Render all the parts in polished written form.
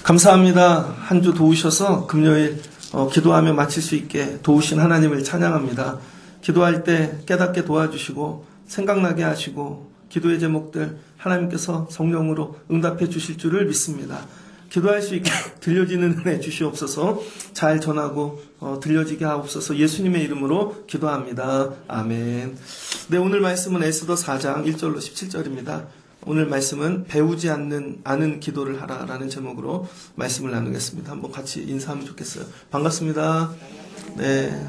감사합니다. 한 주 도우셔서 금요일 기도하며 마칠 수 있게 도우신 하나님을 찬양합니다. 기도할 때 깨닫게 도와주시고 생각나게 하시고 기도의 제목들 하나님께서 성령으로 응답해 주실 줄을 믿습니다. 기도할 수 있게 들려지는 은혜 주시옵소서. 잘 전하고 들려지게 하옵소서. 예수님의 이름으로 기도합니다. 아멘. 네, 오늘 말씀은 에스더 4장 1절로 17절입니다. 오늘 말씀은 배우지 않는 기도를 하라라는 제목으로 말씀을 나누겠습니다. 한번 같이 인사하면 좋겠어요. 반갑습니다. 네,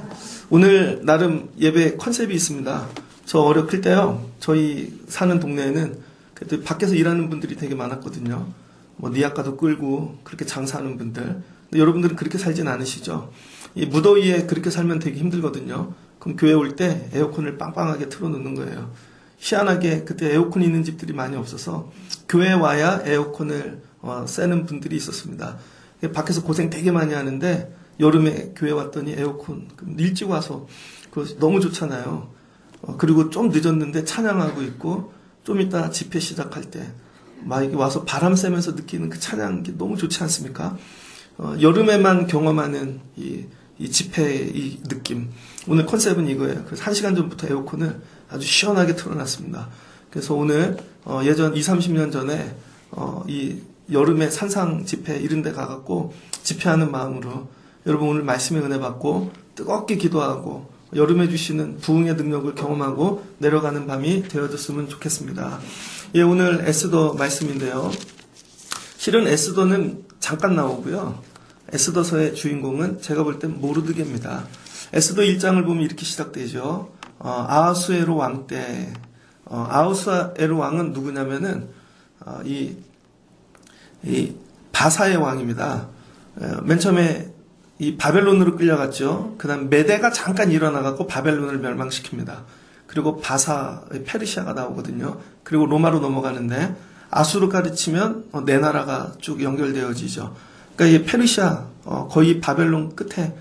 오늘 나름 예배 컨셉이 있습니다. 저 어렸을 때요, 저희 사는 동네에는 그래도 밖에서 일하는 분들이 되게 많았거든요. 뭐 니아까도 끌고 그렇게 장사하는 분들. 근데 여러분들은 그렇게 살진 않으시죠? 이 무더위에 그렇게 살면 되게 힘들거든요. 그럼 교회 올 때 에어컨을 빵빵하게 틀어놓는 거예요. 희한하게 그때 에어컨이 있는 집들이 많이 없어서 교회에 와야 에어컨을 쐬는 분들이 있었습니다. 밖에서 고생 되게 많이 하는데 여름에 교회 왔더니 에어컨 일찍 와서 너무 좋잖아요. 그리고 좀 늦었는데 찬양하고 있고 좀 이따 집회 시작할 때 막 이렇게 와서 바람 쐬면서 느끼는 그 찬양 너무 좋지 않습니까? 여름에만 경험하는 이 집회의 이 느낌. 오늘 컨셉은 이거예요. 그래서 1시간 전부터 에어컨을 아주 시원하게 틀어놨습니다. 그래서 오늘 예전 20-30년 전에 이 여름에 산상 집회 이런 데 가갖고 집회하는 마음으로 여러분 오늘 말씀의 은혜 받고 뜨겁게 기도하고 여름에 주시는 부흥의 능력을 경험하고 내려가는 밤이 되어졌으면 좋겠습니다. 예, 오늘 에스더 말씀인데요. 실은 에스더는 잠깐 나오고요. 에스더서의 주인공은 제가 볼 땐 모르드게입니다. 에스더 1장을 보면 이렇게 시작되죠. 아하수에로 왕 때, 아하수에로 왕은 누구냐면은 이 바사의 왕입니다. 맨 처음에 이 바벨론으로 끌려갔죠. 그 다음 메대가 잠깐 일어나갖고 바벨론을 멸망시킵니다. 그리고 바사, 페르시아가 나오거든요. 그리고 로마로 넘어가는데 아수르 가르치면 네 나라가 쭉 연결되어지죠. 그러니까 이 페르시아, 거의 바벨론 끝에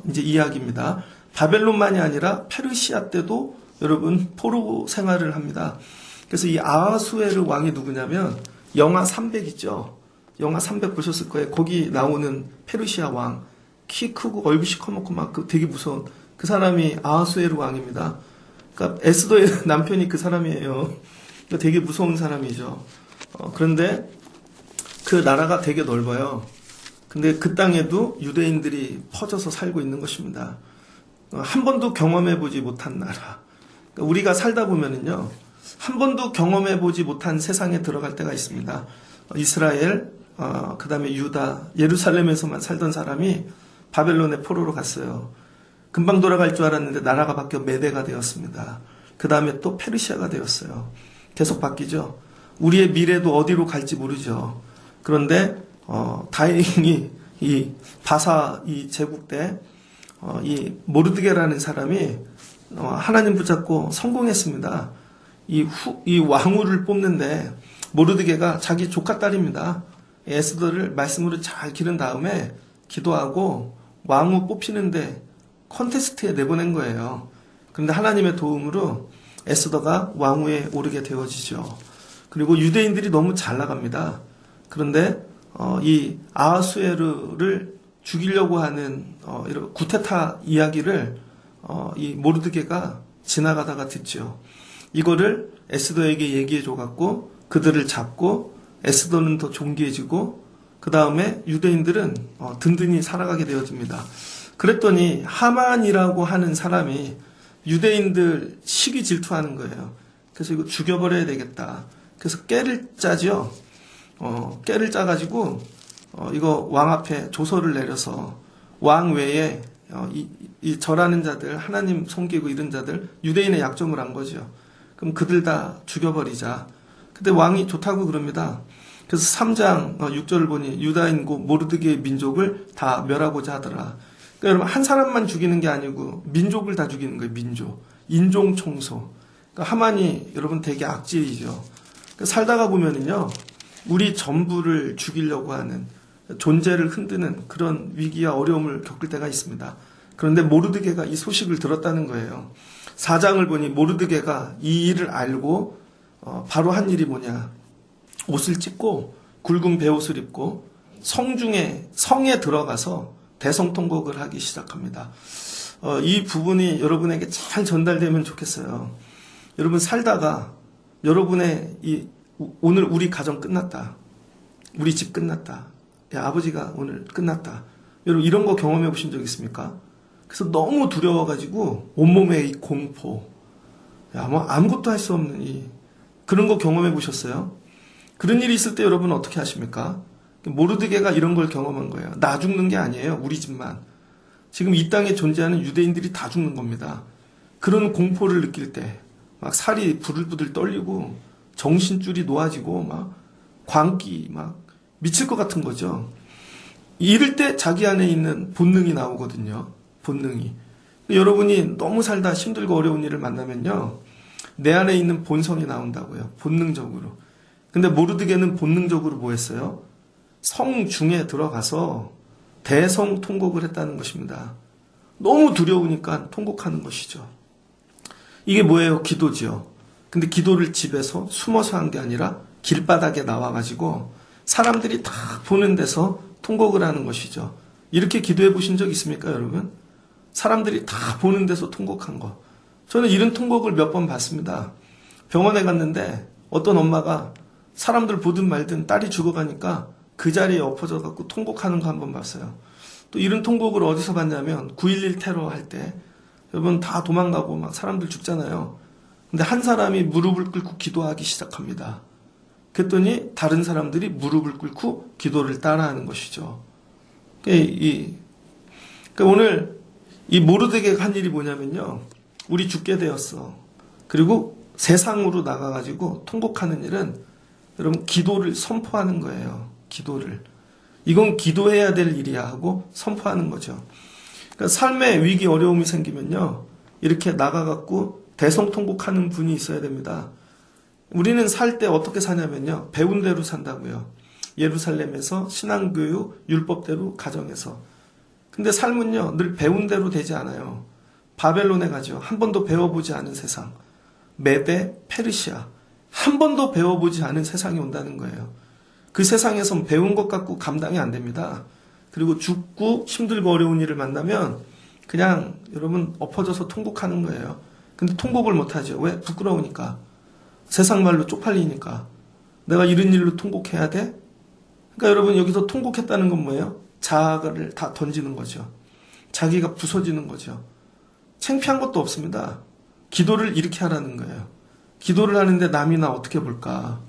이제 이야기입니다. 바벨론만이 아니라 페르시아 때도 여러분 포로 생활을 합니다. 그래서 이 아하수에르 왕이 누구냐면 영하 300 있죠. 영하 300 보셨을 거예요. 거기 나오는 페르시아 왕. 키 크고 얼굴 시커멓고 막 되게 무서운 그 사람이 아하수에르 왕입니다. 그러니까 에스더의 남편이 그 사람이에요. 그러니까 되게 무서운 사람이죠. 그런데 그 나라가 되게 넓어요. 근데 그 땅에도 유대인들이 퍼져서 살고 있는 것입니다. 한 번도 경험해보지 못한 나라. 그러니까 우리가 살다 보면은요, 한 번도 경험해보지 못한 세상에 들어갈 때가 있습니다. 이스라엘, 그 다음에 유다, 예루살렘에서만 살던 사람이 바벨론의 포로로 갔어요. 금방 돌아갈 줄 알았는데 나라가 바뀌어 메대가 되었습니다. 그 다음에 또 페르시아가 되었어요. 계속 바뀌죠. 우리의 미래도 어디로 갈지 모르죠. 그런데 다행히 이 바사 이 제국 때 이 모르드게라는 사람이 하나님 붙잡고 성공했습니다. 이 왕후를 뽑는데 모르드게가 자기 조카 딸입니다. 에스더를 말씀으로 잘 기른 다음에 기도하고 왕후 뽑히는데 콘테스트에 내보낸 거예요. 그런데 하나님의 도움으로 에스더가 왕후에 오르게 되어지죠. 그리고 유대인들이 너무 잘 나갑니다. 그런데 이 아하수에르를 죽이려고 하는 이런 구테타 이야기를 이 모르드게가 지나가다가 듣죠. 이거를 에스더에게 얘기해 줘갖고 그들을 잡고 에스더는 더 존귀해지고 그 다음에 유대인들은 든든히 살아가게 되어집니다. 그랬더니 하만이라고 하는 사람이 유대인들 시기 질투하는 거예요. 그래서 이거 죽여버려야 되겠다. 그래서 깨를 짜죠. 깨를 짜가지고 이거 왕 앞에 조서를 내려서 왕 외에 이 절하는 자들, 하나님 섬기고 이런 자들, 유대인의 약점을 한 거죠. 그럼 그들 다 죽여버리자. 근데 왕이 좋다고 그럽니다. 그래서 3장 6절을 보니 유다인고 모르드게의 민족을 다 멸하고자 하더라. 그러니까 여러분 한 사람만 죽이는 게 아니고 민족을 다 죽이는 거예요. 민족. 인종 청소. 그러니까 하만이 여러분 되게 악질이죠. 그러니까 살다가 보면은요. 우리 전부를 죽이려고 하는 존재를 흔드는 그런 위기와 어려움을 겪을 때가 있습니다. 그런데 모르드게가 이 소식을 들었다는 거예요. 4장을 보니 모르드게가 이 일을 알고 바로 한 일이 뭐냐. 옷을 찢고 굵은 베옷을 입고 성에 들어가서 대성통곡을 하기 시작합니다. 이 부분이 여러분에게 잘 전달되면 좋겠어요. 여러분 살다가 여러분의 오늘 우리 가정 끝났다. 우리 집 끝났다. 야, 아버지가 오늘 끝났다. 여러분 이런 거 경험해 보신 적 있습니까? 그래서 너무 두려워가지고 온몸에 이 공포, 뭐 아무것도 할 수 없는 그런 거 경험해 보셨어요? 그런 일이 있을 때 여러분은 어떻게 하십니까? 모르드게가 이런 걸 경험한 거예요. 나 죽는 게 아니에요. 우리 집만. 지금 이 땅에 존재하는 유대인들이 다 죽는 겁니다. 그런 공포를 느낄 때 막 살이 부들부들 떨리고 정신줄이 놓아지고 막 광기 막 미칠 것 같은 거죠. 이럴 때 자기 안에 있는 본능이 나오거든요. 본능이. 여러분이 너무 살다 힘들고 어려운 일을 만나면요. 내 안에 있는 본성이 나온다고요. 본능적으로. 근데 모르드게는 본능적으로 뭐 했어요? 성 중에 들어가서 대성 통곡을 했다는 것입니다. 너무 두려우니까 통곡하는 것이죠. 이게 뭐예요? 기도지요. 근데 기도를 집에서 숨어서 한 게 아니라 길바닥에 나와가지고 사람들이 다 보는 데서 통곡을 하는 것이죠. 이렇게 기도해 보신 적 있습니까, 여러분? 사람들이 다 보는 데서 통곡한 거. 저는 이런 통곡을 몇 번 봤습니다. 병원에 갔는데 어떤 엄마가 사람들 보든 말든 딸이 죽어가니까 그 자리에 엎어져 갖고 통곡하는 거 한 번 봤어요. 또 이런 통곡을 어디서 봤냐면 9.11 테러 할 때 여러분 다 도망가고 막 사람들 죽잖아요. 근데 한 사람이 무릎을 꿇고 기도하기 시작합니다. 그랬더니 다른 사람들이 무릎을 꿇고 기도를 따라하는 것이죠. 그러니까 오늘 이 모르드게가 한 일이 뭐냐면요. 우리 죽게 되었어. 그리고 세상으로 나가가지고 통곡하는 일은 여러분 기도를 선포하는 거예요. 기도를. 이건 기도해야 될 일이야 하고 선포하는 거죠. 그러니까 삶에 위기 어려움이 생기면요. 이렇게 나가갖고 대성통곡하는 분이 있어야 됩니다. 우리는 살 때 어떻게 사냐면요. 배운 대로 산다고요. 예루살렘에서 신앙교육, 율법대로 가정에서. 근데 삶은요. 늘 배운 대로 되지 않아요. 바벨론에 가죠. 한 번도 배워보지 않은 세상. 메데, 페르시아. 한 번도 배워보지 않은 세상이 온다는 거예요. 그 세상에선 배운 것 갖고 감당이 안 됩니다. 그리고 죽고 힘들고 어려운 일을 만나면 그냥 여러분 엎어져서 통곡하는 거예요. 근데 통곡을 못하죠. 왜? 부끄러우니까. 세상 말로 쪽팔리니까. 내가 이런 일로 통곡해야 돼? 그러니까 여러분 여기서 통곡했다는 건 뭐예요? 자아를 다 던지는 거죠. 자기가 부서지는 거죠. 창피한 것도 없습니다. 기도를 이렇게 하라는 거예요. 기도를 하는데 남이 나 어떻게 볼까?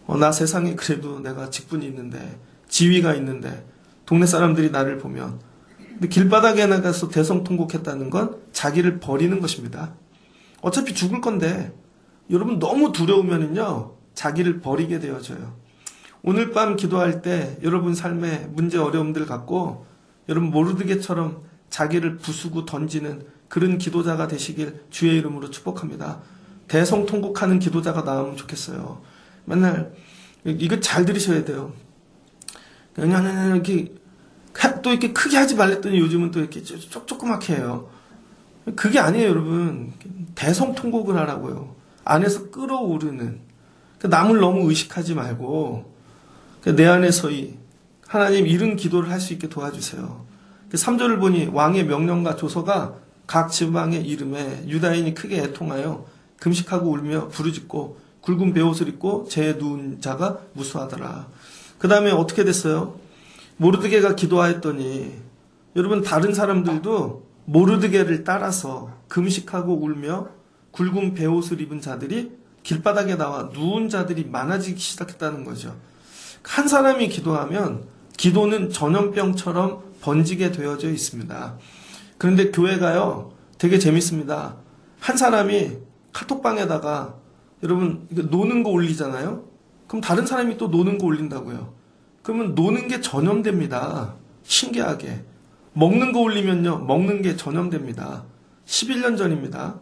나 세상에 그래도 내가 직분이 있는데 지위가 있는데 동네 사람들이 나를 보면 근데 길바닥에 나가서 대성통곡했다는 건 자기를 버리는 것입니다. 어차피 죽을 건데 여러분 너무 두려우면은요 자기를 버리게 되어져요. 오늘 밤 기도할 때 여러분 삶에 문제 어려움들 갖고 여러분 모르드게처럼 자기를 부수고 던지는 그런 기도자가 되시길 주의 이름으로 축복합니다. 대성통곡하는 기도자가 나오면 좋겠어요. 맨날 이거 잘 들으셔야 돼요. 그냥 이렇게 또 이렇게 크게 하지 말랬더니 요즘은 또 이렇게 조그맣게 해요. 그게 아니에요, 여러분. 대성통곡을 하라고요. 안에서 끓어오르는. 남을 너무 의식하지 말고 내 안에서 하나님 이런 기도를 할 수 있게 도와주세요. 3절을 보니 왕의 명령과 조서가 각 지방의 이름에 유다인이 크게 애통하여 금식하고 울며 부르짖고 굵은 베옷을 입고 제 누운 자가 무수하더라. 그 다음에 어떻게 됐어요? 모르드게가 기도하였더니 여러분 다른 사람들도 모르드게를 따라서 금식하고 울며 굵은 베옷을 입은 자들이 길바닥에 나와 누운 자들이 많아지기 시작했다는 거죠. 한 사람이 기도하면 기도는 전염병처럼 번지게 되어져 있습니다. 그런데 교회가요 되게 재밌습니다. 한 사람이 카톡방에다가 여러분 노는 거 올리잖아요. 그럼 다른 사람이 또 노는 거 올린다고요. 그러면 노는 게 전염됩니다. 신기하게. 먹는 거 올리면요. 먹는 게 전염됩니다. 11년 전입니다.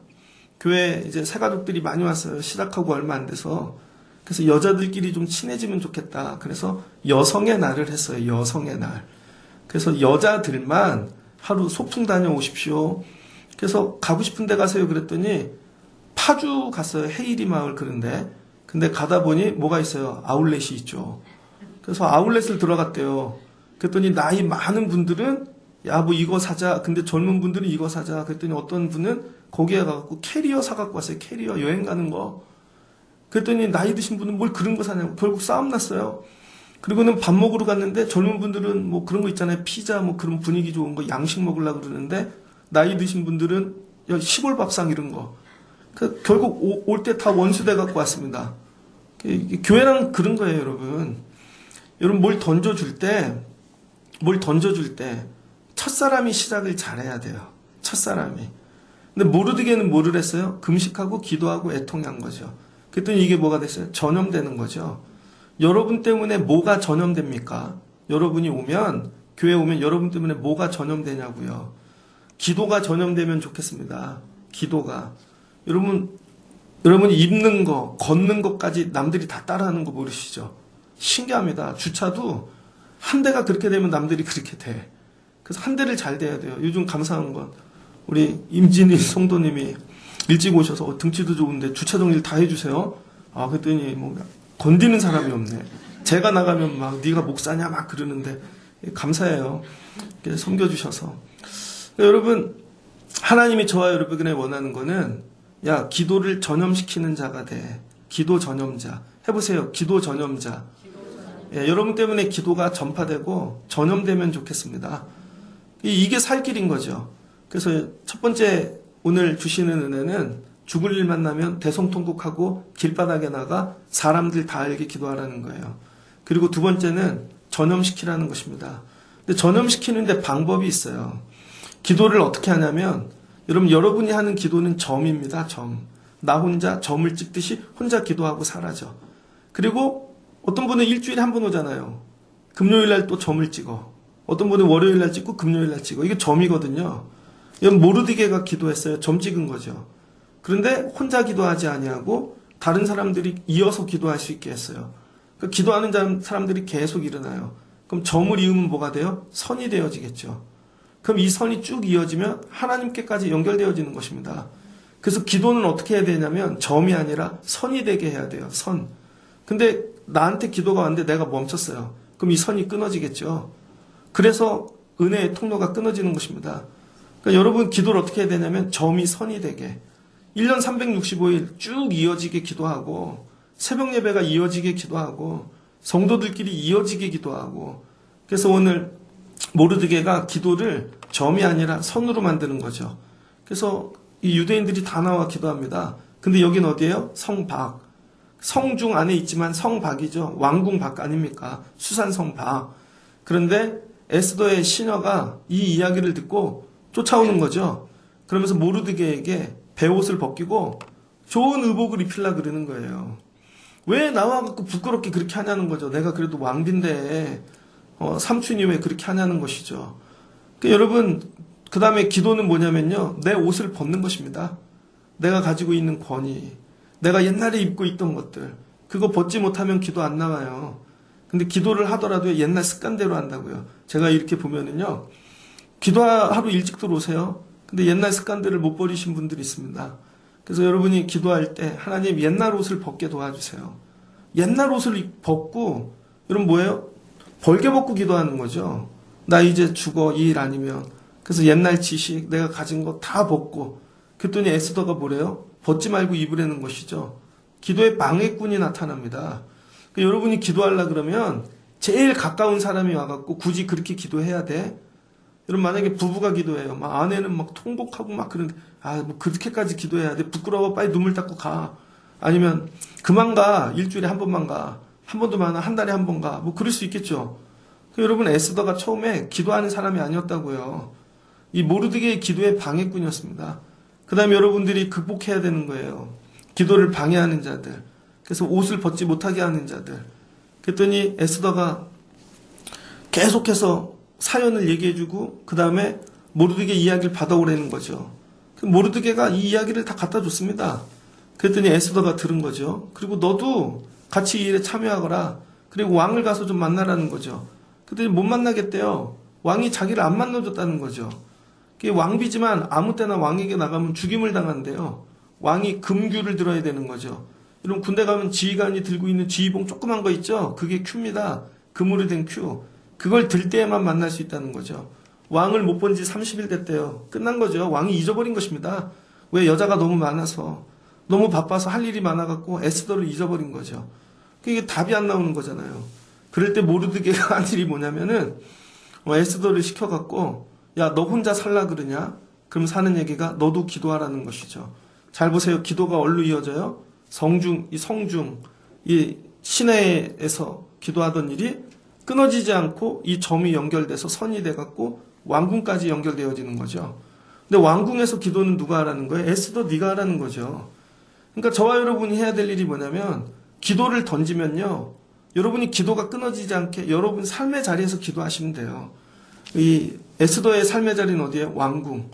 교회 이제 새가족들이 많이 왔어요. 시작하고 얼마 안 돼서. 그래서 여자들끼리 좀 친해지면 좋겠다. 그래서 여성의 날을 했어요. 여성의 날. 그래서 여자들만 하루 소풍 다녀오십시오. 그래서 가고 싶은 데 가세요. 그랬더니 파주 갔어요. 헤이리 마을 그런데. 근데 가다 보니 뭐가 있어요? 아울렛이 있죠. 그래서 아울렛을 들어갔대요. 그랬더니 나이 많은 분들은 야, 뭐 이거 사자. 근데 젊은 분들은 이거 사자. 그랬더니 어떤 분은 거기에 가갖고 캐리어 사갖고 왔어요. 캐리어 여행 가는 거. 그랬더니 나이 드신 분은 뭘 그런 거 사냐고. 결국 싸움 났어요. 그리고는 밥 먹으러 갔는데 젊은 분들은 뭐 그런 거 있잖아요. 피자 뭐 그런 분위기 좋은 거 양식 먹으려고 그러는데 나이 드신 분들은 시골 밥상 이런 거. 결국 올 때 다 원수대 갖고 왔습니다. 교회랑 그런 거예요, 여러분. 여러분 뭘 던져줄 때 첫사람이 시작을 잘해야 돼요. 첫사람이. 근데 모르드게는 뭐를 했어요? 금식하고 기도하고 애통한 거죠. 그랬더니 이게 뭐가 됐어요? 전염되는 거죠. 여러분 때문에 뭐가 전염됩니까? 여러분이 오면, 교회 오면 여러분 때문에 뭐가 전염되냐고요. 기도가 전염되면 좋겠습니다. 기도가. 여러분이 입는 거, 걷는 것까지 남들이 다 따라하는 거 모르시죠? 신기합니다. 주차도 한 대가 그렇게 되면 남들이 그렇게 돼. 그래서 한 대를 잘 대야 돼요. 요즘 감사한 건 우리 임진희 성도님이 일찍 오셔서 등치도 좋은데 주차 정리를 다 해주세요. 아, 그랬더니 뭐 건드는 사람이 없네. 제가 나가면 막 네가 목사냐 막 그러는데 감사해요. 섬겨주셔서. 여러분 하나님이 저와 여러분에게 원하는 거는 야 기도를 전염시키는 자가 돼. 기도 전염자. 해보세요. 기도 전염자. 예, 여러분 때문에 기도가 전파되고 전염되면 좋겠습니다. 이게 살 길인 거죠. 그래서 첫 번째 오늘 주시는 은혜는 죽을 일 만나면 대성통곡하고 길바닥에 나가 사람들 다 알게 기도하라는 거예요. 그리고 두 번째는 전염시키라는 것입니다. 근데 전염시키는데 방법이 있어요. 기도를 어떻게 하냐면 여러분이 하는 기도는 점입니다. 점. 나 혼자 점을 찍듯이 혼자 기도하고 사라져. 그리고 어떤 분은 일주일에 한 번 오잖아요. 금요일 날 또 점을 찍어. 어떤 분은 월요일 날 찍고 금요일 날 찍어. 이게 점이거든요. 이건 모르드게가 기도했어요. 점 찍은 거죠. 그런데 혼자 기도하지 아니하고 다른 사람들이 이어서 기도할 수 있게 했어요. 그러니까 기도하는 사람들이 계속 일어나요. 그럼 점을 이으면 뭐가 돼요? 선이 되어지겠죠. 그럼 이 선이 쭉 이어지면 하나님께까지 연결되어지는 것입니다. 그래서 기도는 어떻게 해야 되냐면 점이 아니라 선이 되게 해야 돼요. 선. 근데 나한테 기도가 왔는데 내가 멈췄어요. 그럼 이 선이 끊어지겠죠. 그래서 은혜의 통로가 끊어지는 것입니다. 그러니까 여러분 기도를 어떻게 해야 되냐면 점이 선이 되게 1년 365일 쭉 이어지게 기도하고 새벽 예배가 이어지게 기도하고 성도들끼리 이어지게 기도하고 그래서 오늘 모르드게가 기도를 점이 아니라 선으로 만드는 거죠. 그래서 이 유대인들이 다 나와 기도합니다. 근데 여긴 어디예요? 성박. 성중 안에 있지만 성박이죠. 왕궁 박 아닙니까? 수산성박. 그런데 에스더의 시녀가 이 이야기를 듣고 쫓아오는 거죠. 그러면서 모르드게에게 베옷을 벗기고 좋은 의복을 입히려고 그러는 거예요. 왜 나와갖고 부끄럽게 그렇게 하냐는 거죠. 내가 그래도 왕비인데 삼촌이 왜 그렇게 하냐는 것이죠. 그러니까 여러분 그 다음에 기도는 뭐냐면요. 내 옷을 벗는 것입니다. 내가 가지고 있는 권위, 내가 옛날에 입고 있던 것들 그거 벗지 못하면 기도 안 나와요. 근데 기도를 하더라도 옛날 습관대로 한다고요. 제가 이렇게 보면은요. 기도하러 일찍 들어오세요. 근데 옛날 습관들을 못 버리신 분들이 있습니다. 그래서 여러분이 기도할 때 하나님 옛날 옷을 벗게 도와주세요. 옛날 옷을 벗고 여러분 뭐예요? 벌게 벗고 기도하는 거죠. 나 이제 죽어 이 일 아니면. 그래서 옛날 지식 내가 가진 거 다 벗고 그랬더니 에스더가 뭐래요? 벗지 말고 입으라는 것이죠. 기도에 방해꾼이 나타납니다. 그러니까 여러분이 기도하려 그러면 제일 가까운 사람이 와갖고 굳이 그렇게 기도해야 돼? 여러분 만약에 부부가 기도해요. 막 아내는 막 통곡하고 막 그런데 뭐 그렇게까지 기도해야 돼? 부끄러워 빨리 눈물 닦고 가. 아니면 그만 가. 일주일에 한 번만 가. 한 번도 많아 한 달에 한 번 가. 뭐 그럴 수 있겠죠. 여러분 에스더가 처음에 기도하는 사람이 아니었다고요. 이 모르드게의 기도의 방해꾼이었습니다. 그 다음에 여러분들이 극복해야 되는 거예요. 기도를 방해하는 자들. 그래서 옷을 벗지 못하게 하는 자들. 그랬더니 에스더가 계속해서 사연을 얘기해주고 그 다음에 모르드게 이야기를 받아오라는 거죠. 모르드게가 이 이야기를 다 갖다 줬습니다. 그랬더니 에스더가 들은 거죠. 그리고 너도 같이 이 일에 참여하거라. 그리고 왕을 가서 좀 만나라는 거죠. 그랬더니 못 만나겠대요. 왕이 자기를 안 만나줬다는 거죠. 그게 왕비지만 아무 때나 왕에게 나가면 죽임을 당한대요. 왕이 금규를 들어야 되는 거죠. 여러분 군대 가면 지휘관이 들고 있는 지휘봉 조그만 거 있죠? 그게 큐입니다. 금으로 된 큐. 그걸 들 때에만 만날 수 있다는 거죠. 왕을 못 본 지 30일 됐대요. 끝난 거죠. 왕이 잊어버린 것입니다. 왜? 여자가 너무 많아서, 너무 바빠서 할 일이 많아갖고 에스더를 잊어버린 거죠. 그게 답이 안 나오는 거잖아요. 그럴 때 모르드게가 한 일이 뭐냐면은 에스더를 시켜갖고 야, 너 혼자 살라 그러냐? 그럼 사는 얘기가 너도 기도하라는 것이죠. 잘 보세요. 기도가 어디로 이어져요? 성중, 이 시내에서 기도하던 일이 끊어지지 않고 이 점이 연결돼서 선이 돼갖고 왕궁까지 연결되어지는 거죠. 근데 왕궁에서 기도는 누가 하라는 거예요? 에스더 네가 하라는 거죠. 그러니까 저와 여러분이 해야 될 일이 뭐냐면 기도를 던지면요. 여러분이 기도가 끊어지지 않게 여러분 삶의 자리에서 기도하시면 돼요. 이 에스더의 삶의 자리는 어디에? 왕궁.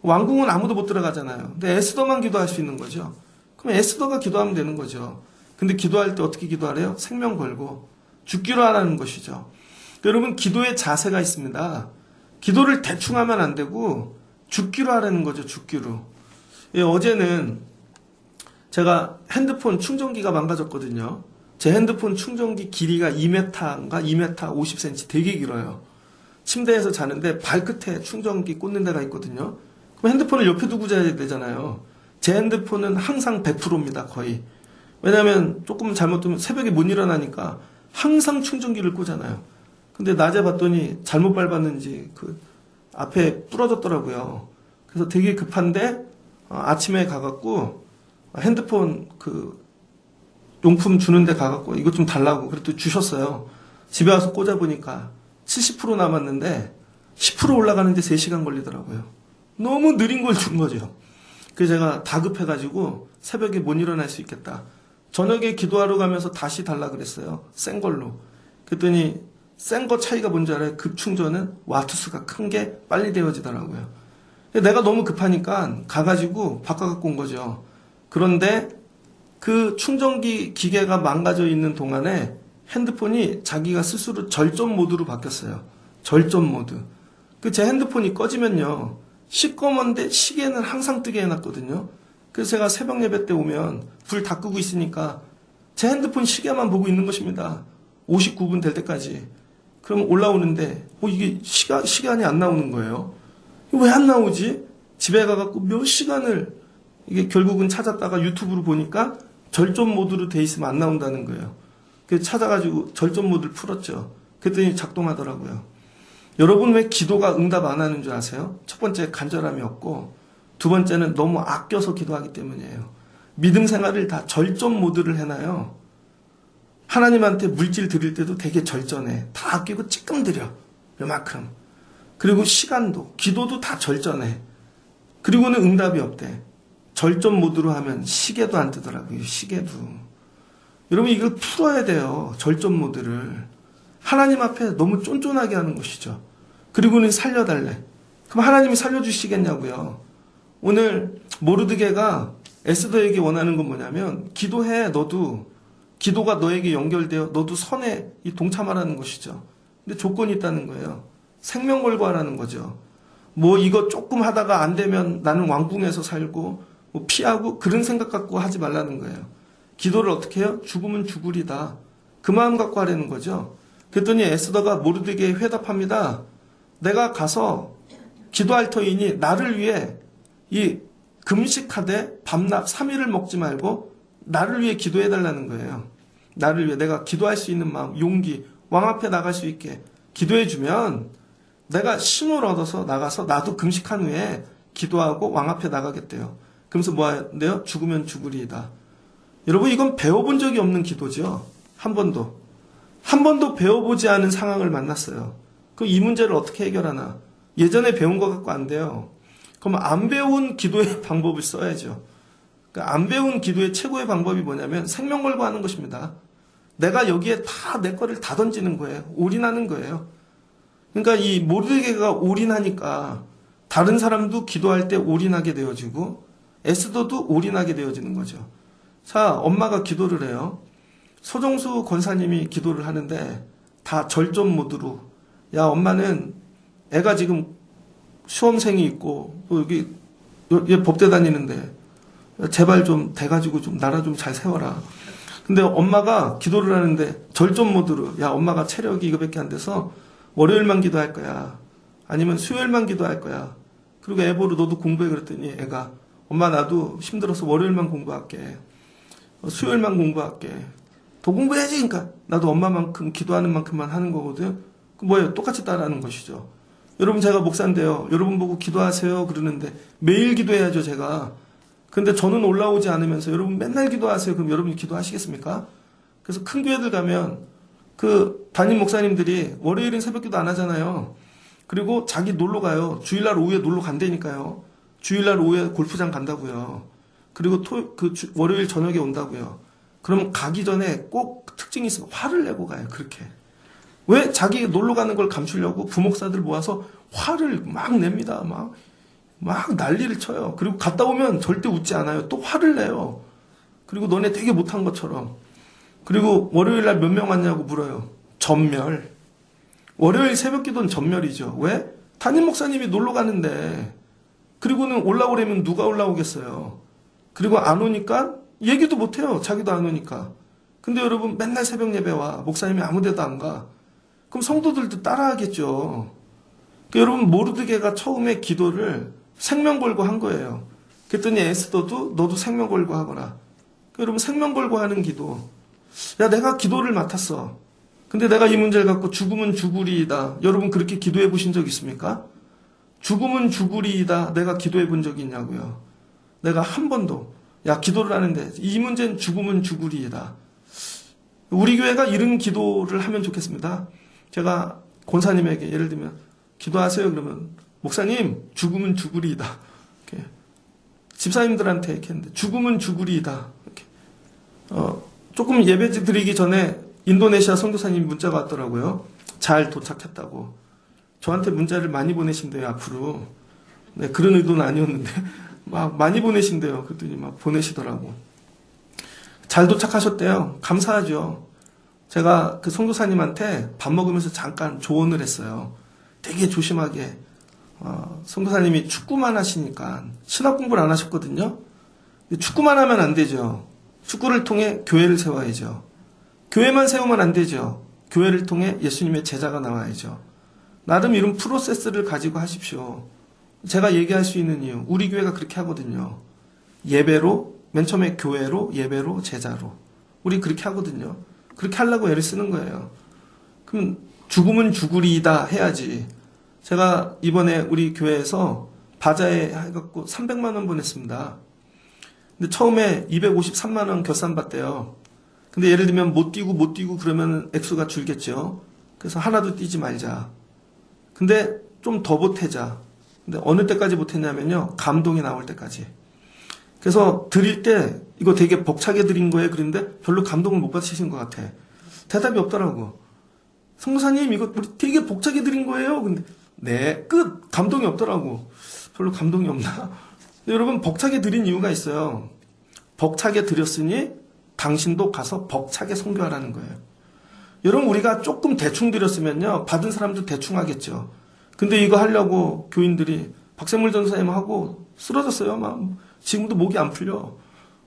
왕궁은 아무도 못 들어가잖아요. 근데 에스더만 기도할 수 있는 거죠. 그럼 에스더가 기도하면 되는 거죠. 근데 기도할 때 어떻게 기도하래요? 생명 걸고 죽기로 하라는 것이죠. 여러분 기도의 자세가 있습니다. 기도를 대충 하면 안 되고 죽기로 하라는 거죠. 죽기로. 예, 어제는 제가 핸드폰 충전기가 망가졌거든요. 제 핸드폰 충전기 길이가 2m인가 2m 50cm 되게 길어요. 침대에서 자는데 발끝에 충전기 꽂는 데가 있거든요. 그럼 핸드폰을 옆에 두고 자야 되잖아요. 제 핸드폰은 항상 100%입니다. 거의. 왜냐하면 조금 잘못하면 새벽에 못 일어나니까 항상 충전기를 꽂잖아요. 근데 낮에 봤더니 잘못 밟았는지 그 앞에 부러졌더라고요. 그래서 되게 급한데 아침에 가갖고 핸드폰 그 용품 주는 데 가갖고 이것 좀 달라고 그랬더니 주셨어요. 집에 와서 꽂아보니까 70% 남았는데 10% 올라가는데 3시간 걸리더라고요. 너무 느린 걸 준 거죠. 그래서 제가 다급해가지고 새벽에 못 일어날 수 있겠다. 저녁에 기도하러 가면서 다시 달라 그랬어요. 센 걸로. 그랬더니 센 거 차이가 뭔지 알아요? 급충전은 와트수가 큰 게 빨리 되어지더라고요. 내가 너무 급하니까 가가지고 바꿔갖고 온 거죠. 그런데 그 충전기 기계가 망가져 있는 동안에 핸드폰이 자기가 스스로 절전 모드로 바뀌었어요. 절전 모드. 그 제 핸드폰이 꺼지면요. 시꺼먼데 시계는 항상 뜨게 해놨거든요. 그래서 제가 새벽 예배 때 오면 불 다 끄고 있으니까 제 핸드폰 시계만 보고 있는 것입니다. 59분 될 때까지. 그럼 올라오는데 이게 시간이 안 나오는 거예요. 왜 안 나오지? 집에 가갖고 몇 시간을 이게 결국은 찾았다가 유튜브로 보니까 절전 모드로 돼 있으면 안 나온다는 거예요. 그래서 찾아가지고 절전 모드를 풀었죠. 그랬더니 작동하더라고요. 여러분 왜 기도가 응답 안 하는 줄 아세요? 첫 번째 간절함이 없고 두 번째는 너무 아껴서 기도하기 때문이에요. 믿음 생활을 다 절전 모드를 해놔요. 하나님한테 물질 드릴 때도 되게 절전해. 다 아끼고 찔끔 드려. 요만큼. 그리고 시간도 기도도 다 절전해. 그리고는 응답이 없대. 절전 모드로 하면 시계도 안 뜨더라고요. 시계도. 여러분 이걸 풀어야 돼요. 절전 모드를. 하나님 앞에 너무 쫀쫀하게 하는 것이죠. 그리고는 살려달래. 그럼 하나님이 살려주시겠냐고요. 오늘 모르드게가 에스더에게 원하는 건 뭐냐면 기도해. 너도. 기도가 너에게 연결되어 너도 선에 동참하라는 것이죠. 근데 조건이 있다는 거예요. 생명 걸고 하라는 거죠. 뭐 이거 조금 하다가 안 되면 나는 왕궁에서 살고 뭐 피하고 그런 생각 갖고 하지 말라는 거예요. 기도를 어떻게 해요? 죽으면 죽으리다. 그 마음 갖고 하라는 거죠. 그랬더니 에스더가 모르드게에 회답합니다. 내가 가서 기도할 터이니 나를 위해 이 금식하되 밤낮 3일을 먹지 말고 나를 위해 기도해달라는 거예요. 나를 위해 내가 기도할 수 있는 마음, 용기, 왕 앞에 나갈 수 있게 기도해주면 내가 힘을 얻어서 나가서 나도 금식한 후에 기도하고 왕 앞에 나가겠대요. 그러면서 뭐 한대요? 죽으면 죽으리이다. 여러분 이건 배워본 적이 없는 기도죠. 한 번도 배워보지 않은 상황을 만났어요. 그럼 이 문제를 어떻게 해결하나? 예전에 배운 것 갖고 안 돼요. 그럼 안 배운 기도의 방법을 써야죠. 그러니까 안 배운 기도의 최고의 방법이 뭐냐면 생명 걸고 하는 것입니다. 내가 여기에 다 내 거를 다 던지는 거예요. 올인하는 거예요. 그러니까 이 모르드게가 올인하니까 다른 사람도 기도할 때 올인하게 되어지고 에스더도 올인하게 되어지는 거죠. 자, 엄마가 기도를 해요. 소정수 권사님이 기도를 하는데 다 절전 모드로 야 엄마는 애가 지금 수험생이 있고 또 여기 얘 법대 다니는데 제발 좀 돼가지고 좀 나라 좀 잘 세워라. 근데 엄마가 기도를 하는데 절전 모드로 야 엄마가 체력이 이거밖에 안 돼서 월요일만 기도할 거야. 아니면 수요일만 기도할 거야. 그리고 애보로 너도 공부해 그랬더니 애가 엄마 나도 힘들어서 월요일만 공부할게. 수요일만 공부할게. 더 공부해야지. 그러니까 나도 엄마만큼 기도하는 만큼만 하는 거거든. 그 뭐예요? 똑같이 따라하는 것이죠. 여러분 제가 목사인데요. 여러분 보고 기도하세요 그러는데 매일 기도해야죠 제가. 근데 저는 올라오지 않으면서 여러분 맨날 기도하세요. 그럼 여러분이 기도하시겠습니까? 그래서 큰 교회들 가면 그 담임 목사님들이 월요일은 새벽 기도 안 하잖아요. 그리고 자기 놀러 가요. 주일날 오후에 놀러 간다니까요. 주일날 오후에 골프장 간다고요. 그리고 월요일 저녁에 온다고요. 그러면 가기 전에 꼭 특징이 있으면 화를 내고 가요. 그렇게. 왜? 자기 놀러 가는 걸 감추려고 부목사들 모아서 화를 막 냅니다. 막 난리를 쳐요. 그리고 갔다 오면 절대 웃지 않아요. 또 화를 내요. 그리고 너네 되게 못한 것처럼. 그리고 월요일날 몇 명 왔냐고 물어요. 전멸. 월요일 새벽 기도는 전멸이죠. 왜? 담임 목사님이 놀러 가는데 그리고는 올라오려면 누가 올라오겠어요. 그리고 안 오니까 얘기도 못해요. 자기도 안 오니까. 근데 여러분 맨날 새벽 예배 와. 목사님이 아무 데도 안 가. 그럼 성도들도 따라하겠죠. 그러니까 여러분 모르드게가 처음에 기도를 생명 걸고 한 거예요. 그랬더니 에스더도 너도 생명 걸고 하거라. 그러니까 여러분 생명 걸고 하는 기도. 야 내가 기도를 맡았어. 근데 내가 이 문제를 갖고 죽으면 죽으리이다. 여러분 그렇게 기도해 보신 적 있습니까? 죽으면 죽으리이다. 내가 기도해 본 적이 있냐고요. 내가 한 번도. 야 기도를 하는데 이 문제는 죽으면 죽으리이다. 우리 교회가 이런 기도를 하면 좋겠습니다. 제가 권사님에게 예를 들면 기도하세요 그러면 목사님 죽으면 죽으리이다. 이렇게. 집사님들한테 이렇게 했는데 죽으면 죽으리이다. 이렇게. 조금 예배 드리기 전에 인도네시아 선교사님 문자가 왔더라고요. 잘 도착했다고. 저한테 문자를 많이 보내신대요 앞으로. 네, 그런 의도는 아니었는데 막 많이 보내신대요. 그랬더니 막 보내시더라고. 잘 도착하셨대요. 감사하죠. 제가 그 선교사님한테 밥 먹으면서 잠깐 조언을 했어요. 되게 조심하게. 선교사님이 축구만 하시니까 신학 공부를 안 하셨거든요. 축구만 하면 안 되죠. 축구를 통해 교회를 세워야죠. 교회만 세우면 안 되죠. 교회를 통해 예수님의 제자가 나와야죠. 나름 이런 프로세스를 가지고 하십시오. 제가 얘기할 수 있는 이유, 우리 교회가 그렇게 하거든요. 예배로, 맨 처음에 교회로, 예배로, 제자로. 우리 그렇게 하거든요. 그렇게 하려고 애를 쓰는 거예요. 그럼 죽으면 죽으리이다 해야지. 제가 이번에 우리 교회에서 바자회 해갖고 300만 원 보냈습니다. 근데 처음에 253만 원 결산받대요. 근데 예를 들면 못 뛰고 그러면 액수가 줄겠죠. 그래서 하나도 뛰지 말자. 근데 좀 더 보태자. 근데 어느 때까지 보탰냐면요. 감동이 나올 때까지. 그래서 드릴 때 이거 되게 벅차게 드린 거예요. 그런데 별로 감동을 못 받으신 것 같아. 대답이 없더라고. 성도사님 이거 우리 되게 벅차게 드린 거예요. 근데 네, 끝. 감동이 없더라고. 별로 감동이 없나? 여러분 벅차게 드린 이유가 있어요. 벅차게 드렸으니 당신도 가서 벅차게 선교하라는 거예요. 여러분 우리가 조금 대충 드렸으면요. 받은 사람도 대충 하겠죠. 근데 이거 하려고 교인들이 박샘물 전사님 하고 쓰러졌어요. 막 지금도 목이 안 풀려.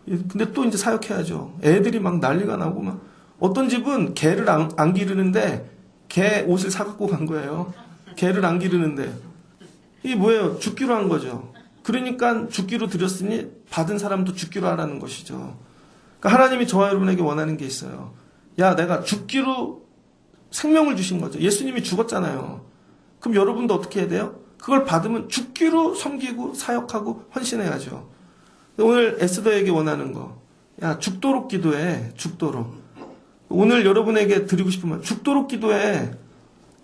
근데 또 이제 사역해야죠. 애들이 막 난리가 나고 막 어떤 집은 개를 안 기르는데 개 옷을 사갖고 간 거예요. 개를 안 기르는데 이게 뭐예요? 죽기로 한 거죠. 그러니까 죽기로 드렸으니 받은 사람도 죽기로 하라는 것이죠. 그러니까 하나님이 저와 여러분에게 원하는 게 있어요. 야, 내가 죽기로 생명을 주신 거죠. 예수님이 죽었잖아요. 그럼 여러분도 어떻게 해야 돼요? 그걸 받으면 죽기로 섬기고 사역하고 헌신해야죠. 오늘 에스더에게 원하는 거. 야, 죽도록 기도해. 죽도록. 오늘 여러분에게 드리고 싶은 말. 죽도록 기도해.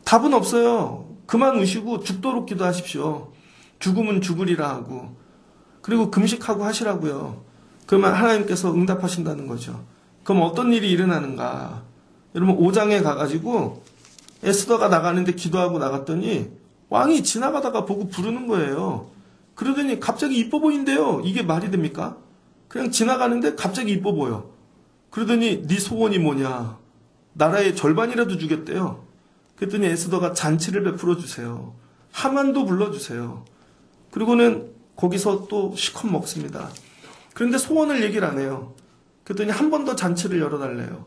답은 없어요. 그만 우시고 죽도록 기도하십시오. 죽으면 죽으리라 하고. 그리고 금식하고 하시라고요. 그러면 하나님께서 응답하신다는 거죠. 그럼 어떤 일이 일어나는가? 여러분 5장에 가가지고 에스더가 나가는데 기도하고 나갔더니 왕이 지나가다가 보고 부르는 거예요. 그러더니 갑자기 이뻐 보인대요. 이게 말이 됩니까? 그냥 지나가는데 갑자기 이뻐 보여. 그러더니 네 소원이 뭐냐? 나라의 절반이라도 주겠대요. 그랬더니 에스더가 잔치를 베풀어 주세요. 하만도 불러주세요. 그리고는 거기서 또 시컷 먹습니다. 그런데 소원을 얘기를 안 해요. 그랬더니 한 번 더 잔치를 열어달래요.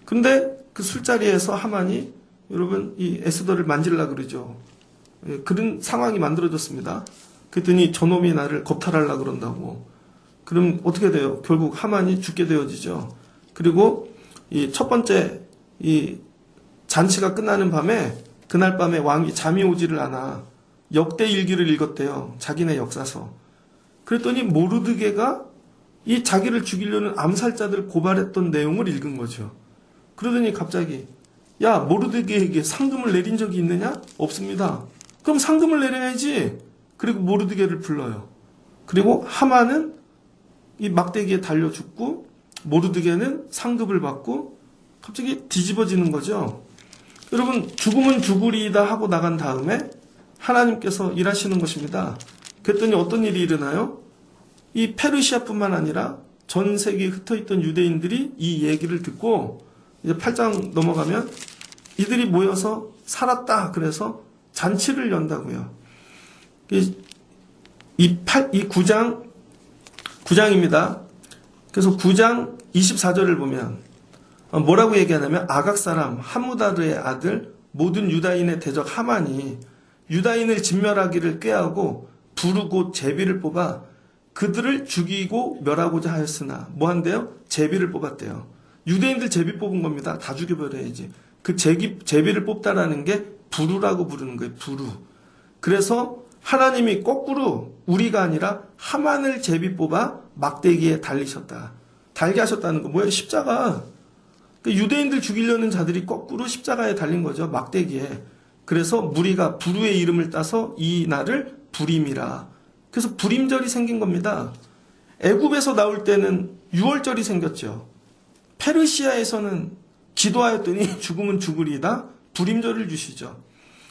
근데 그 술자리에서 하만이 여러분 이 에스더를 만질라 그러죠. 예, 그런 상황이 만들어졌습니다. 그랬더니 저놈이 나를 겁탈하려 그런다고. 그럼 어떻게 돼요? 결국 하만이 죽게 되어지죠. 그리고 이 첫 번째 이 잔치가 끝나는 밤에 그날 밤에 왕이 잠이 오지를 않아 역대 일기를 읽었대요. 자기네 역사서. 그랬더니 모르드게가 이 자기를 죽이려는 암살자들 고발했던 내용을 읽은 거죠. 그러더니 갑자기 야 모르드게에게 상금을 내린 적이 있느냐? 없습니다. 그럼 상금을 내려야지. 그리고 모르드게를 불러요. 그리고 하만은 이 막대기에 달려 죽고 모르드게는 상급을 받고 갑자기 뒤집어지는 거죠. 여러분 죽음은 죽으리이다 하고 나간 다음에 하나님께서 일하시는 것입니다. 그랬더니 어떤 일이 일어나요? 이 페르시아뿐만 아니라 전 세계에 흩어있던 유대인들이 이 얘기를 듣고 이제 8장 넘어가면 이들이 모여서 살았다. 그래서 잔치를 연다고요. 이 9장입니다. 그래서 9장 24절을 보면 뭐라고 얘기하냐면 아각 사람 하무다르의 아들 모든 유다인의 대적 하만이 유다인을 진멸하기를 꾀하고 부르고 제비를 뽑아 그들을 죽이고 멸하고자 하였으나 뭐 한대요? 제비를 뽑았대요. 유대인들 제비 뽑은 겁니다. 다 죽여버려야지. 그 제비를 뽑다라는 게 부르라고 부르는 거예요. 부르. 그래서 하나님이 거꾸로 우리가 아니라 하만을 제비 뽑아 막대기에 달리셨다. 달게 하셨다는 거 뭐예요? 십자가. 유대인들 죽이려는 자들이 거꾸로 십자가에 달린 거죠. 막대기에. 그래서 무리가 부르의 이름을 따서 이 날을 부림이라. 그래서 부림절이 생긴 겁니다. 애굽에서 나올 때는 유월절이 생겼죠. 페르시아에서는 기도하였더니 죽으면 죽으리다. 부림절을 주시죠.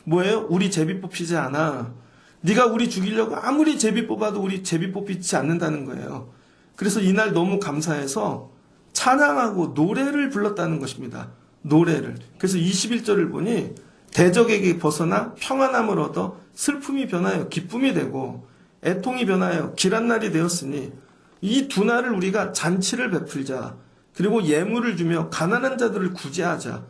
뭐예요? 우리 제비 뽑히지 않아. 네가 우리 죽이려고 아무리 제비 뽑아도 우리 제비 뽑히지 않는다는 거예요. 그래서 이날 너무 감사해서 찬양하고 노래를 불렀다는 것입니다. 노래를. 그래서 21절을 보니 대적에게 벗어나 평안함을 얻어 슬픔이 변하여 기쁨이 되고 애통이 변하여 길한 날이 되었으니 이 두 날을 우리가 잔치를 베풀자. 그리고 예물을 주며 가난한 자들을 구제하자.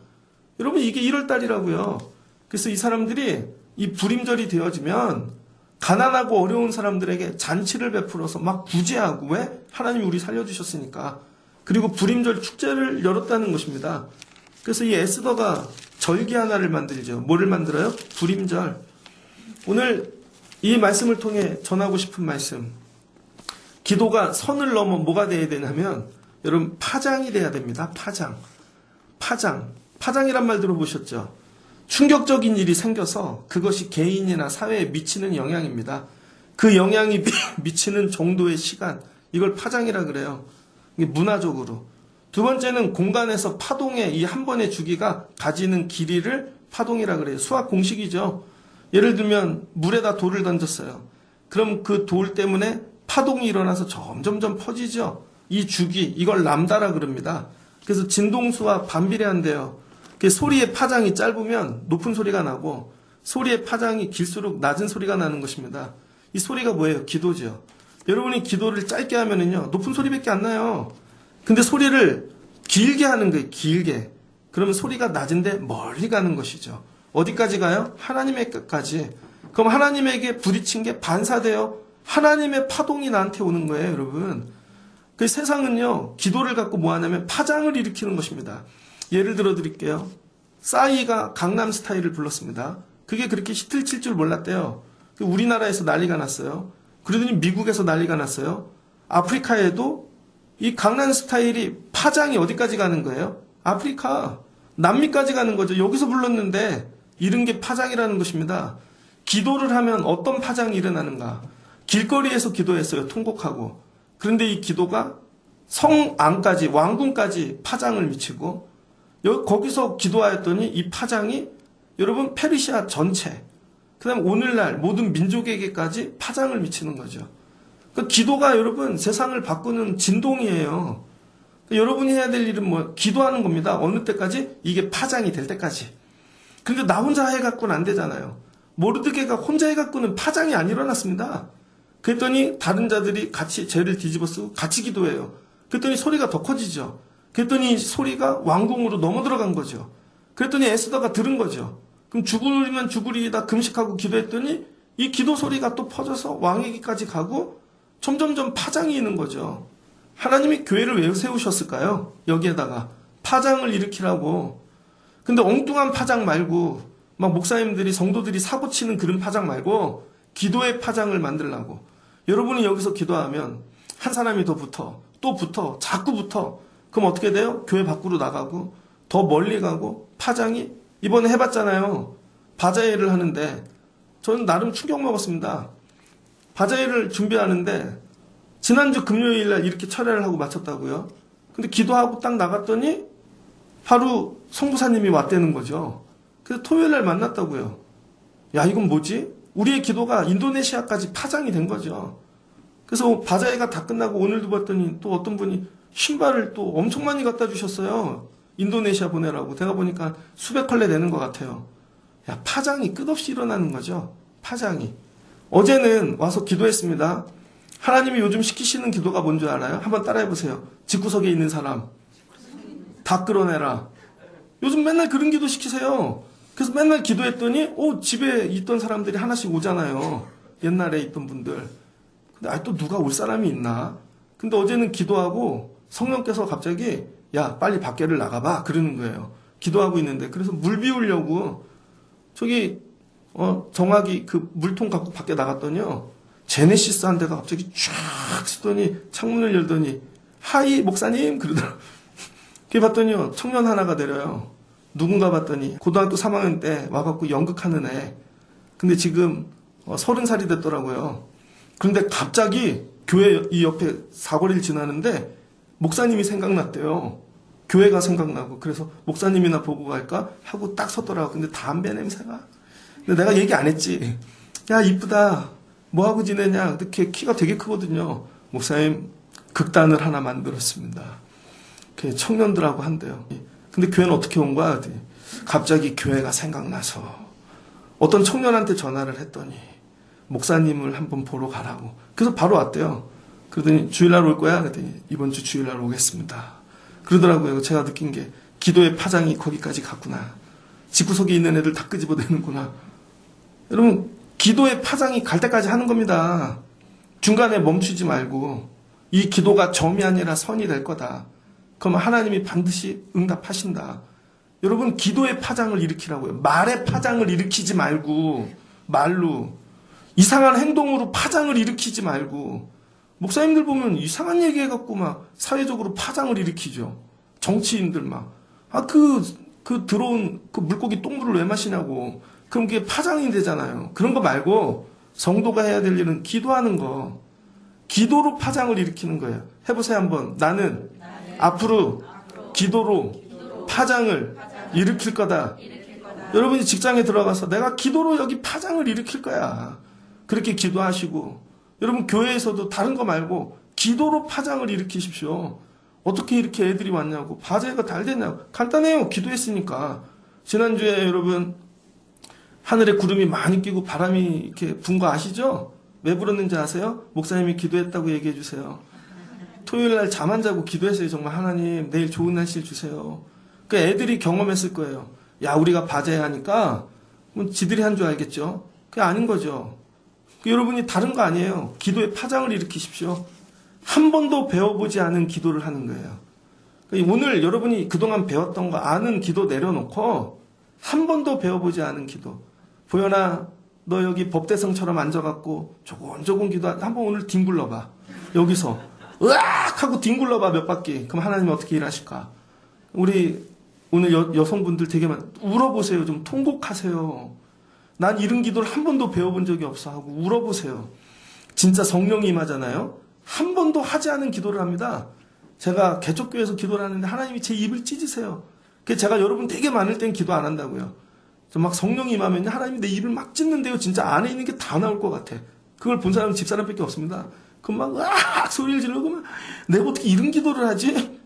여러분 이게 1월달이라고요. 그래서 이 사람들이 이 부림절이 되어지면 가난하고 어려운 사람들에게 잔치를 베풀어서 막 구제하고 왜? 하나님이 우리 살려주셨으니까. 그리고 부림절 축제를 열었다는 것입니다. 그래서 이 에스더가 절기 하나를 만들죠. 뭐를 만들어요? 부림절. 오늘 이 말씀을 통해 전하고 싶은 말씀. 기도가 선을 넘어 뭐가 돼야 되냐면 여러분 파장이 돼야 됩니다. 파장. 파장이란 말 들어보셨죠? 충격적인 일이 생겨서 그것이 개인이나 사회에 미치는 영향입니다. 그 영향이 미치는 정도의 시간. 이걸 파장이라 그래요. 이게 문화적으로. 두 번째는 공간에서 파동의 이 한 번의 주기가 가지는 길이를 파동이라 그래요. 수학 공식이죠. 예를 들면 물에다 돌을 던졌어요. 그럼 그 돌 때문에 파동이 일어나서 점점점 퍼지죠. 이 주기, 이걸 람다라 그럽니다. 그래서 진동수와 반비례한대요. 소리의 파장이 짧으면 높은 소리가 나고 소리의 파장이 길수록 낮은 소리가 나는 것입니다. 이 소리가 뭐예요? 기도죠. 여러분이 기도를 짧게 하면은요, 높은 소리밖에 안 나요. 근데 소리를 길게 하는 거예요. 길게. 그러면 소리가 낮은데 멀리 가는 것이죠. 어디까지 가요? 하나님에게까지. 그럼 하나님에게 부딪힌 게 반사돼요. 하나님의 파동이 나한테 오는 거예요, 여러분. 그 세상은요, 기도를 갖고 뭐 하냐면 파장을 일으키는 것입니다. 예를 들어 드릴게요. 싸이가 강남 스타일을 불렀습니다. 그게 그렇게 히트를 칠 줄 몰랐대요. 우리나라에서 난리가 났어요. 그러더니 미국에서 난리가 났어요. 아프리카에도 이 강남 스타일이 파장이 어디까지 가는 거예요? 아프리카, 남미까지 가는 거죠. 여기서 불렀는데 이런 게 파장이라는 것입니다. 기도를 하면 어떤 파장이 일어나는가? 길거리에서 기도했어요. 통곡하고. 그런데 이 기도가 성 안까지, 왕궁까지 파장을 미치고 거기서 기도하였더니 이 파장이 여러분 페르시아 전체, 그 다음 오늘날 모든 민족에게까지 파장을 미치는 거죠. 그러니까 기도가 여러분 세상을 바꾸는 진동이에요. 그러니까 여러분이 해야 될 일은 뭐? 기도하는 겁니다. 어느 때까지? 이게 파장이 될 때까지. 그런데 나 혼자 해갖고는 안 되잖아요. 모르드게가 혼자 해갖고는 파장이 안 일어났습니다. 그랬더니 다른 자들이 같이 죄를 뒤집어 쓰고 같이 기도해요. 그랬더니 소리가 더 커지죠. 그랬더니 소리가 왕궁으로 넘어 들어간 거죠. 그랬더니 에스더가 들은 거죠. 그럼 죽으면 죽으리이다 금식하고 기도했더니 이 기도 소리가 또 퍼져서 왕에게까지 가고 점점점 파장이 있는 거죠. 하나님이 교회를 왜 세우셨을까요? 여기에다가 파장을 일으키라고. 근데 엉뚱한 파장 말고 막 목사님들이 성도들이 사고치는 그런 파장 말고 기도의 파장을 만들라고. 여러분이 여기서 기도하면 한 사람이 더 붙어, 또 붙어, 자꾸 붙어. 그럼 어떻게 돼요? 교회 밖으로 나가고 더 멀리 가고 파장이 이번에 해봤잖아요. 바자회를 하는데 저는 나름 충격 먹었습니다. 바자회를 준비하는데 지난주 금요일날 이렇게 철회를 하고 마쳤다고요. 근데 기도하고 딱 나갔더니 하루 성부사님이 왔다는 거죠. 그래서 토요일날 만났다고요. 야, 이건 뭐지? 우리의 기도가 인도네시아까지 파장이 된 거죠. 그래서 바자회가 다 끝나고 오늘도 봤더니 또 어떤 분이 신발을 또 엄청 많이 갖다 주셨어요. 인도네시아 보내라고. 제가 보니까 수백 컬레 되는 것 같아요. 야, 파장이 끝없이 일어나는 거죠. 파장이. 어제는 와서 기도했습니다. 하나님이 요즘 시키시는 기도가 뭔지 알아요? 한번 따라해보세요. 집구석에 있는 사람 다 끌어내라. 요즘 맨날 그런 기도 시키세요. 그래서 맨날 기도했더니 집에 있던 사람들이 하나씩 오잖아요. 옛날에 있던 분들. 근데 또 누가 올 사람이 있나? 근데 어제는 기도하고 성령께서 갑자기 야, 빨리 밖에를 나가봐 그러는 거예요. 기도하고 있는데. 그래서 물 비우려고 저기 정확히 그 물통 갖고 밖에 나갔더니요, 제네시스 한 대가 갑자기 쫙 쓰더니 창문을 열더니 하이 목사님 그러더라고요. 그래 봤더니요, 청년 하나가 내려요. 누군가 봤더니 고등학교 3학년 때 와갖고 연극하는 애. 근데 지금 30살이 됐더라고요. 그런데 갑자기 교회 이 옆에 사거리를 지나는데 목사님이 생각났대요. 교회가 생각나고. 그래서 목사님이나 보고 갈까 하고 딱 섰더라고. 근데 담배 냄새가. 근데 내가 얘기 안 했지. 야, 이쁘다. 뭐하고 지내냐. 근데 걔 키가 되게 크거든요. 목사님, 극단을 하나 만들었습니다. 청년들하고 한대요. 근데 교회는 어떻게 온 거야? 갑자기 교회가 생각나서 어떤 청년한테 전화를 했더니 목사님을 한번 보러 가라고. 그래서 바로 왔대요. 그러더니 주일날 올 거야? 그랬더니 이번 주 주일날 오겠습니다. 그러더라고요. 제가 느낀 게 기도의 파장이 거기까지 갔구나. 집구석에 있는 애들 다 끄집어내는구나. 여러분, 기도의 파장이 갈 때까지 하는 겁니다. 중간에 멈추지 말고 이 기도가 점이 아니라 선이 될 거다. 그럼 하나님이 반드시 응답하신다. 여러분, 기도의 파장을 일으키라고요. 말의 파장을 일으키지 말고 말로 이상한 행동으로 파장을 일으키지 말고. 목사님들 보면 이상한 얘기 해갖고 막 사회적으로 파장을 일으키죠. 정치인들 막 들어온 그 물고기 똥물을 왜 마시냐고. 그럼 그게 파장이 되잖아요. 그런 거 말고 성도가 해야 될 일은 기도하는 거. 기도로 파장을 일으키는 거예요. 해보세요 한번. 나는 앞으로 기도로 파장을 일으킬 거다. 여러분이 직장에 들어가서 내가 기도로 여기 파장을 일으킬 거야. 그렇게 기도하시고, 여러분 교회에서도 다른 거 말고 기도로 파장을 일으키십시오. 어떻게 이렇게 애들이 왔냐고, 바자회가 잘 됐냐고. 간단해요. 기도했으니까. 지난주에 여러분 하늘에 구름이 많이 끼고 바람이 이렇게 분 거 아시죠? 왜 불었는지 아세요? 목사님이 기도했다고 얘기해 주세요. 토요일 날 잠 안 자고 기도했어요. 정말 하나님 내일 좋은 날씨 주세요. 그 애들이 경험했을 거예요. 야, 우리가 바자회 하니까 뭐 지들이 한 줄 알겠죠? 그게 아닌 거죠. 여러분이 다른 거 아니에요. 기도의 파장을 일으키십시오. 한 번도 배워보지 않은 기도를 하는 거예요. 오늘 여러분이 그동안 배웠던 거 아는 기도 내려놓고 한 번도 배워보지 않은 기도. 보현아, 너 여기 법대성처럼 앉아갖고 조곤조곤 기도하다. 한번 오늘 뒹굴러봐. 여기서 으악 하고 뒹굴러봐 몇 바퀴. 그럼 하나님이 어떻게 일하실까? 우리 오늘 여성분들 되게 울어보세요. 좀 통곡하세요. 난 이런 기도를 한 번도 배워본 적이 없어 하고 울어보세요. 진짜 성령이 임하잖아요. 한 번도 하지 않은 기도를 합니다. 제가 개척교회에서 기도를 하는데 하나님이 제 입을 찢으세요. 그래서 제가 여러분 되게 많을 땐 기도 안 한다고요. 막 성령이 임하면 하나님이 내 입을 막 찢는데요. 진짜 안에 있는 게 다 나올 것 같아. 그걸 본 사람은 집사람밖에 없습니다. 그럼 막 으악 소리를 지르고 막 내가 어떻게 이런 기도를 하지?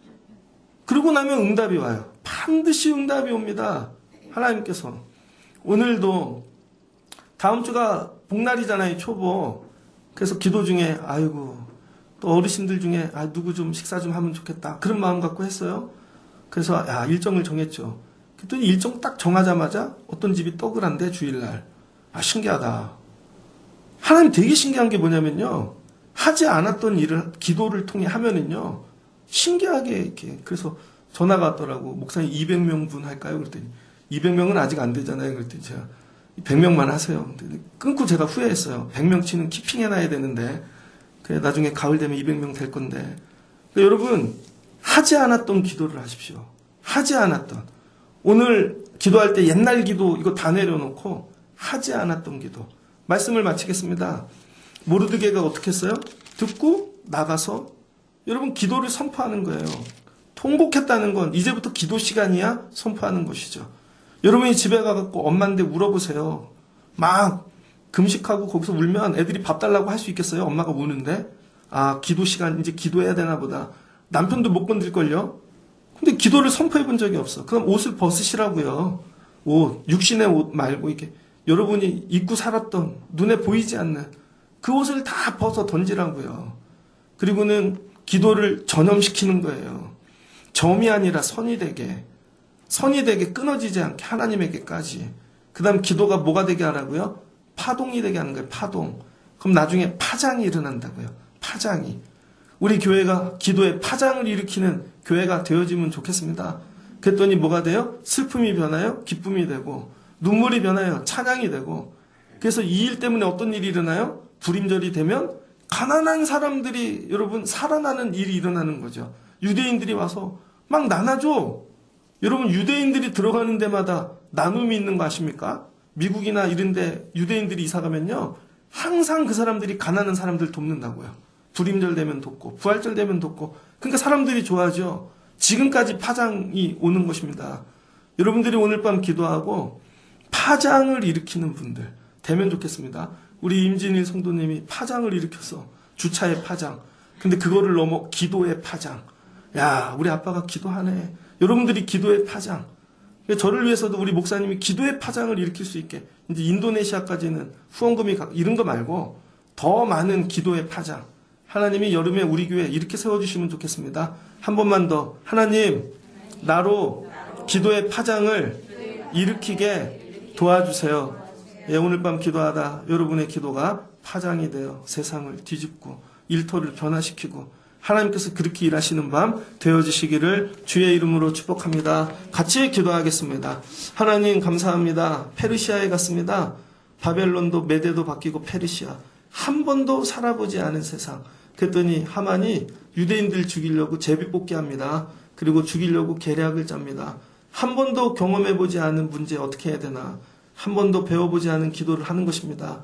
그러고 나면 응답이 와요. 반드시 응답이 옵니다. 하나님께서. 오늘도 다음 주가 복날이잖아요, 초보. 그래서 기도 중에 아이고 또 어르신들 중에 누구 좀 식사 좀 하면 좋겠다 그런 마음 갖고 했어요. 그래서 일정을 정했죠. 그랬더니 일정 딱 정하자마자 어떤 집이 떡을 한대 주일날. 신기하다. 하나님 되게 신기한 게 뭐냐면요, 하지 않았던 일을 기도를 통해 하면은요 신기하게 이렇게. 그래서 전화가 왔더라고. 목사님 200명분 할까요? 그랬더니 200명은 아직 안 되잖아요. 그랬더니 제가 100명만 하세요. 끊고 제가 후회했어요. 100명치는 키핑해놔야 되는데 그래 나중에 가을 되면 200명 될 건데. 그러니까 여러분 하지 않았던 기도를 하십시오. 하지 않았던. 오늘 기도할 때 옛날 기도 이거 다 내려놓고 하지 않았던 기도. 말씀을 마치겠습니다. 모르드게가 어떻게 했어요? 듣고 나가서 여러분 기도를 선포하는 거예요. 통곡했다는 건 이제부터 기도 시간이야 선포하는 것이죠. 여러분이 집에 가갖고 엄마한테 울어보세요. 막 금식하고 거기서 울면 애들이 밥 달라고 할 수 있겠어요? 엄마가 우는데. 기도 시간 이제 기도해야 되나 보다. 남편도 못 건들걸요? 근데 기도를 선포해 본 적이 없어. 그럼 옷을 벗으시라고요. 육신의 옷 말고 이렇게 여러분이 입고 살았던 눈에 보이지 않는 그 옷을 다 벗어 던지라고요. 그리고는 기도를 전염시키는 거예요. 점이 아니라 선이 되게 끊어지지 않게 하나님에게까지. 그 다음 기도가 뭐가 되게 하라고요? 파동이 되게 하는 거예요. 파동. 그럼 나중에 파장이 일어난다고요. 파장이. 우리 교회가 기도의 파장을 일으키는 교회가 되어지면 좋겠습니다. 그랬더니 뭐가 돼요? 슬픔이 변하여 기쁨이 되고, 눈물이 변하여 찬양이 되고. 그래서 이 일 때문에 어떤 일이 일어나요? 불임절이 되면 가난한 사람들이 여러분 살아나는 일이 일어나는 거죠. 유대인들이 와서 막 나눠줘. 여러분 유대인들이 들어가는 데마다 나눔이 있는 거 아십니까? 미국이나 이런 데 유대인들이 이사 가면요 항상 그 사람들이 가난한 사람들 돕는다고요. 불임절 되면 돕고 부활절 되면 돕고. 그러니까 사람들이 좋아하죠. 지금까지 파장이 오는 것입니다. 여러분들이 오늘 밤 기도하고 파장을 일으키는 분들 되면 좋겠습니다. 우리 임진일 성도님이 파장을 일으켰어. 주차의 파장. 근데 그거를 넘어 기도의 파장. 우리 아빠가 기도하네. 여러분들이 기도의 파장. 저를 위해서도 우리 목사님이 기도의 파장을 일으킬 수 있게 이제 인도네시아까지는 후원금이 이런 거 말고 더 많은 기도의 파장. 하나님이 여름에 우리 교회 이렇게 세워주시면 좋겠습니다. 한 번만 더. 하나님, 나로 기도의 파장을 일으키게 도와주세요. 오늘 밤 기도하다 여러분의 기도가 파장이 되어 세상을 뒤집고 일터를 변화시키고 하나님께서 그렇게 일하시는 밤 되어지시기를 주의 이름으로 축복합니다. 같이 기도하겠습니다. 하나님 감사합니다. 페르시아에 갔습니다. 바벨론도 메대도 바뀌고 페르시아. 한 번도 살아보지 않은 세상. 그랬더니 하만이 유대인들 죽이려고 제비뽑기 합니다. 그리고 죽이려고 계략을 짭니다. 한 번도 경험해보지 않은 문제 어떻게 해야 되나. 한 번도 배워보지 않은 기도를 하는 것입니다.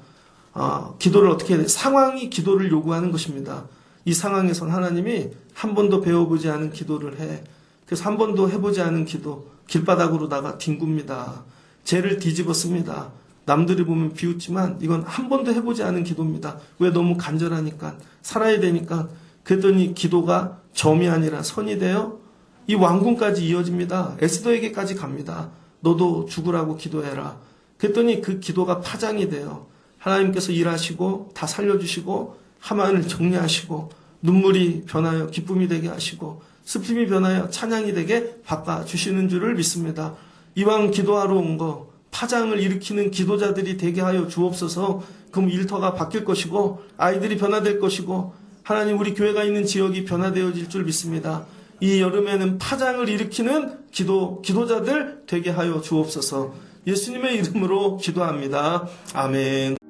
기도를 어떻게 해야 돼? 상황이 기도를 요구하는 것입니다. 이 상황에선 하나님이 한 번도 배워보지 않은 기도를 해. 그래서 한 번도 해보지 않은 기도, 길바닥으로 나가 뒹굽니다. 죄를 뒤집었습니다. 남들이 보면 비웃지만 이건 한 번도 해보지 않은 기도입니다. 왜? 너무 간절하니까, 살아야 되니까. 그랬더니 기도가 점이 아니라 선이 되어 이 왕궁까지 이어집니다. 에스더에게까지 갑니다. 너도 죽으라고 기도해라. 그랬더니 그 기도가 파장이 돼요. 하나님께서 일하시고 다 살려주시고 하만을 정리하시고 눈물이 변하여 기쁨이 되게 하시고 슬픔이 변하여 찬양이 되게 바꿔주시는 줄을 믿습니다. 이왕 기도하러 온 거 파장을 일으키는 기도자들이 되게 하여 주옵소서. 그럼 일터가 바뀔 것이고 아이들이 변화될 것이고 하나님 우리 교회가 있는 지역이 변화되어질 줄 믿습니다. 이 여름에는 파장을 일으키는 기도자들 되게 하여 주옵소서. 예수님의 이름으로 기도합니다. 아멘.